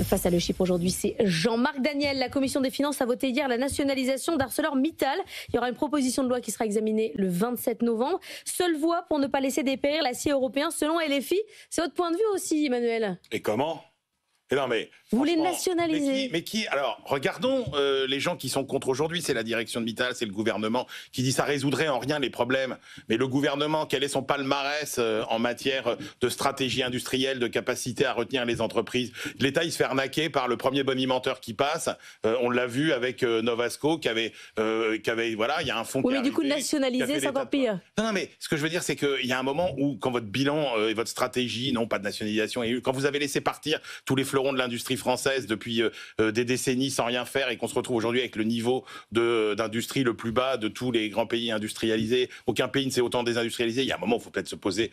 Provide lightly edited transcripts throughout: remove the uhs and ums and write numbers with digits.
Face à Le Chypre aujourd'hui, c'est Jean-Marc Daniel. La commission des finances a voté hier la nationalisation d'ArcelorMittal. Il y aura une proposition de loi qui sera examinée le 27 novembre. Seule voie pour ne pas laisser dépérir l'acier européen selon LFI. C'est votre point de vue aussi, Emmanuel. Et comment ? Non mais vous voulez nationaliser. Mais qui alors, regardons les gens qui sont contre aujourd'hui. C'est la direction de Mittal, c'est le gouvernement qui dit ça résoudrait en rien les problèmes. Mais le gouvernement, quel est son palmarès en matière de stratégie industrielle, de capacité à retenir les entreprises ? L'État, il se fait arnaquer par le premier bonimenteur qui passe. On l'a vu avec Novasco, qui avait voilà, il y a un fonds. Oui, mais du coup, nationaliser, c'est encore pire. Non, mais ce que je veux dire, c'est qu'il y a un moment où, quand votre bilan et votre stratégie, non pas de nationalisation, et quand vous avez laissé partir tous les fleurons de l'industrie française depuis des décennies sans rien faire et qu'on se retrouve aujourd'hui avec le niveau d'industrie le plus bas de tous les grands pays industrialisés. Aucun pays ne s'est autant désindustrialisé. Il y a un moment où il faut peut-être se poser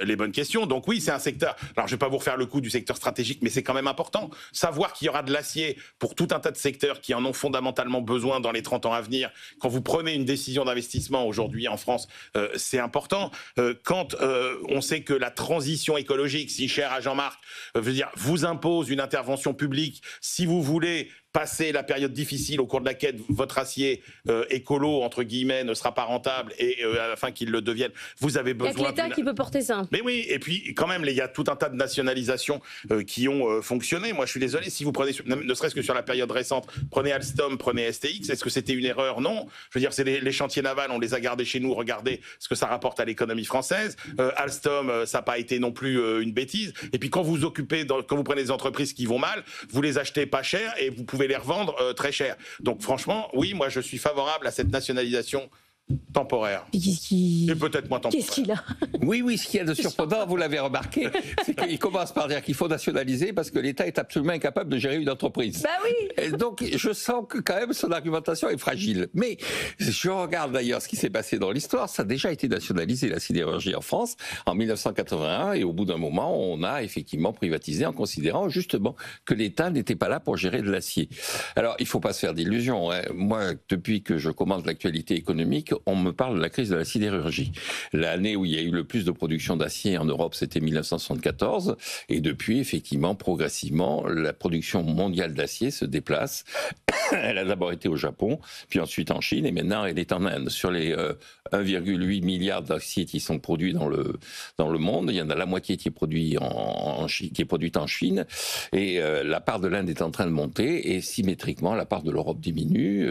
les bonnes questions. Donc oui, c'est un secteur. Alors je ne vais pas vous refaire le coup du secteur stratégique, mais c'est quand même important. Savoir qu'il y aura de l'acier pour tout un tas de secteurs qui en ont fondamentalement besoin dans les 30 ans à venir. Quand vous prenez une décision d'investissement aujourd'hui en France, c'est important. Quand on sait que la transition écologique, si chère à Jean-Marc, veut dire vous impose une intervention publique, si vous voulez passer la période difficile au cours de laquelle votre acier écolo, entre guillemets, ne sera pas rentable et à la fin qu'il le devienne, vous avez besoin... Il y a que l'État qui peut porter ça. Mais oui, et puis quand même, il y a tout un tas de nationalisations qui ont fonctionné. Moi, je suis désolé, si vous prenez, ne serait-ce que sur la période récente, prenez Alstom, prenez STX, est-ce que c'était une erreur ? Non. Je veux dire, c'est les chantiers navals, on les a gardés chez nous, regardez ce que ça rapporte à l'économie française. Alstom, ça n'a pas été non plus une bêtise. Et puis quand vous occupez, quand vous prenez des entreprises qui vont mal, vous les achetez pas cher et vous pouvez les revendre très cher. Donc franchement, oui, moi je suis favorable à cette nationalisation temporaire. Et peut-être moins temporaire. Qu'est-ce qu'il a ? Oui, ce qu'il y a de surprenant, vous l'avez remarqué, c'est qu'il commence par dire qu'il faut nationaliser parce que l'État est absolument incapable de gérer une entreprise. Bah oui. Et donc, je sens que quand même son argumentation est fragile. Mais je regarde d'ailleurs ce qui s'est passé dans l'histoire. Ça a déjà été nationalisé, la sidérurgie en France, en 1981. Et au bout d'un moment, on a effectivement privatisé en considérant justement que l'État n'était pas là pour gérer de l'acier. Alors, il ne faut pas se faire d'illusions. Moi, depuis que je commence l'actualité économique, on me parle de la crise de la sidérurgie. L'année où il y a eu le plus de production d'acier en Europe, c'était 1974. Et depuis, effectivement, progressivement, la production mondiale d'acier se déplace. Elle a d'abord été au Japon, puis ensuite en Chine, et maintenant elle est en Inde. Sur les 1,8 milliard d'acier qui sont produits dans le monde, il y en a la moitié qui est produite en Chine, et la part de l'Inde est en train de monter, et symétriquement, la part de l'Europe diminue.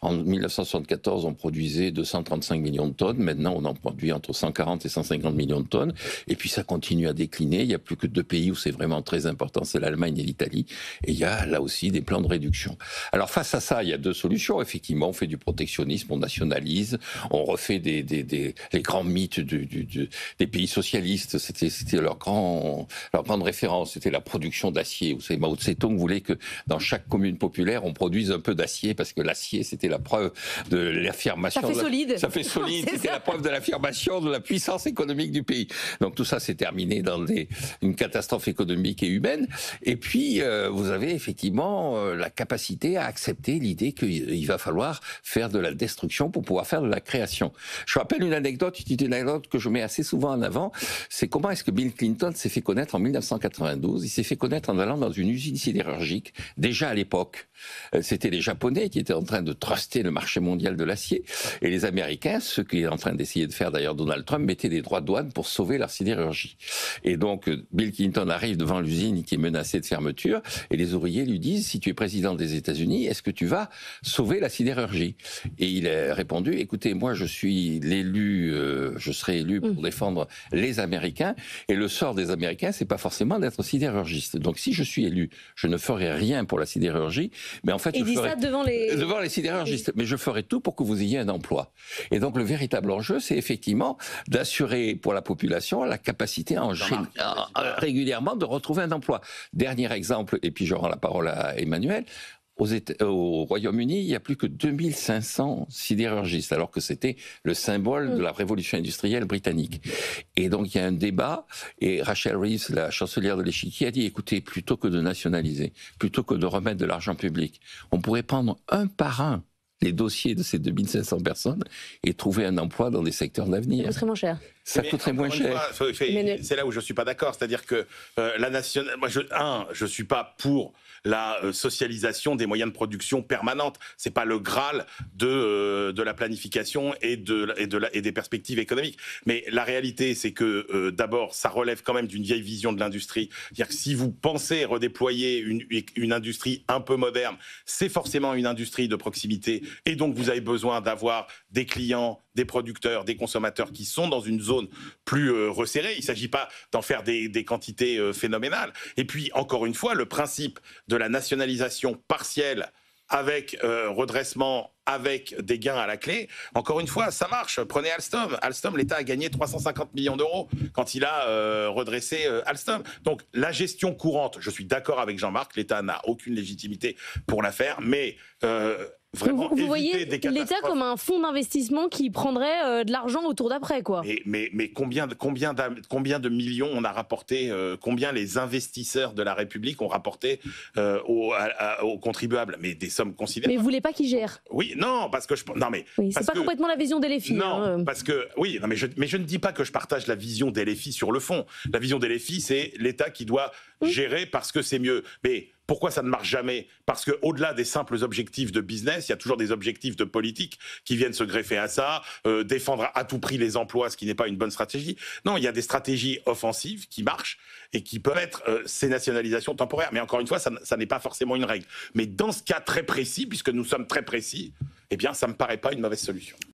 En 1974, on produisait 235 millions de tonnes, maintenant on en produit entre 140 et 150 millions de tonnes, et puis ça continue à décliner. Il n'y a plus que deux pays où c'est vraiment très important, c'est l'Allemagne et l'Italie, et il y a là aussi des plans de réduction. Alors face à ça, il y a deux solutions. Effectivement, on fait du protectionnisme, on nationalise, on refait les grands mythes des pays socialistes. C'était leur grande référence, c'était la production d'acier. Vous savez, Mao Tse-tung voulait que dans chaque commune populaire, on produise un peu d'acier, parce que l'acier, c'était la preuve de l'affirmation. Ça fait solide. Ça fait solide. C'était la preuve de l'affirmation de la puissance économique du pays. Donc tout ça s'est terminé dans une catastrophe économique et humaine. Et puis, vous avez effectivement la capacité à accepter l'idée qu'il va falloir faire de la destruction pour pouvoir faire de la création. Je rappelle une anecdote que je mets assez souvent en avant, c'est comment est-ce que Bill Clinton s'est fait connaître en 1992. Il s'est fait connaître en allant dans une usine sidérurgique, déjà à l'époque. C'était les Japonais qui étaient en train de truster le marché mondial de l'acier, et les Américains, ce qu'est en train d'essayer de faire d'ailleurs Donald Trump, mettaient des droits de douane pour sauver leur sidérurgie. Et donc Bill Clinton arrive devant l'usine qui est menacée de fermeture, et les ouvriers lui disent: si tu es président des États-Unis, est-ce que tu vas sauver la sidérurgie? Et il a répondu: écoutez, moi je suis l'élu, je serai élu pour défendre les Américains, et le sort des Américains, c'est pas forcément d'être sidérurgiste. Donc si je suis élu, je ne ferai rien pour la sidérurgie, mais en fait je ferai... ça devant les sidérurgistes, mais je ferai tout pour que vous ayez un emploi. Et donc le véritable enjeu, c'est effectivement d'assurer pour la population la capacité régulièrement de retrouver un emploi. Dernier exemple, et puis je rends la parole à Emmanuel. Au Royaume-Uni, il n'y a plus que 2500 sidérurgistes, alors que c'était le symbole de la révolution industrielle britannique. Et donc, il y a un débat, et Rachel Reeves, la chancelière de l'Échiquier, a dit: écoutez, plutôt que de nationaliser, plutôt que de remettre de l'argent public, on pourrait prendre un par un les dossiers de ces 2500 personnes et trouver un emploi dans des secteurs d'avenir. C'est extrêmement cher. Ça coûterait moins cher. C'est là où je suis pas d'accord. C'est-à-dire que la nation, moi, je suis pas pour la socialisation des moyens de production permanente. C'est pas le Graal de la planification et des perspectives économiques. Mais la réalité, c'est que d'abord, ça relève quand même d'une vieille vision de l'industrie. C'est-à-dire que si vous pensez redéployer une industrie un peu moderne, c'est forcément une industrie de proximité. Et donc, vous avez besoin d'avoir des clients, des producteurs, des consommateurs qui sont dans une zone plus resserrée. Il ne s'agit pas d'en faire des quantités phénoménales. Et puis, encore une fois, le principe de la nationalisation partielle avec redressement, avec des gains à la clé, encore une fois, ça marche. Prenez Alstom. Alstom, l'État a gagné 350 millions d'euros quand il a redressé Alstom. Donc, la gestion courante, je suis d'accord avec Jean-Marc, l'État n'a aucune légitimité pour la faire, mais vraiment vous voyez l'État comme un fonds d'investissement qui prendrait de l'argent au tour d'après, quoi. Mais combien de millions on a rapporté, combien les investisseurs de la République ont rapporté aux contribuables? Mais des sommes considérables. Mais vous voulez pas qu'ils gèrent? Oui, non, parce que oui, c'est pas complètement la vision des LFI. Non, parce que oui, non, mais je ne dis pas que je partage la vision des LFI sur le fond. La vision des LFI, c'est l'État qui doit gérer parce que c'est mieux. Mais pourquoi ça ne marche jamais? Parce qu'au-delà des simples objectifs de business, il y a toujours des objectifs de politique qui viennent se greffer à ça, défendre à tout prix les emplois, ce qui n'est pas une bonne stratégie. Non, il y a des stratégies offensives qui marchent et qui peuvent être ces nationalisations temporaires. Mais encore une fois, ça n'est pas forcément une règle. Mais dans ce cas très précis, puisque nous sommes très précis, eh bien, ça ne me paraît pas une mauvaise solution.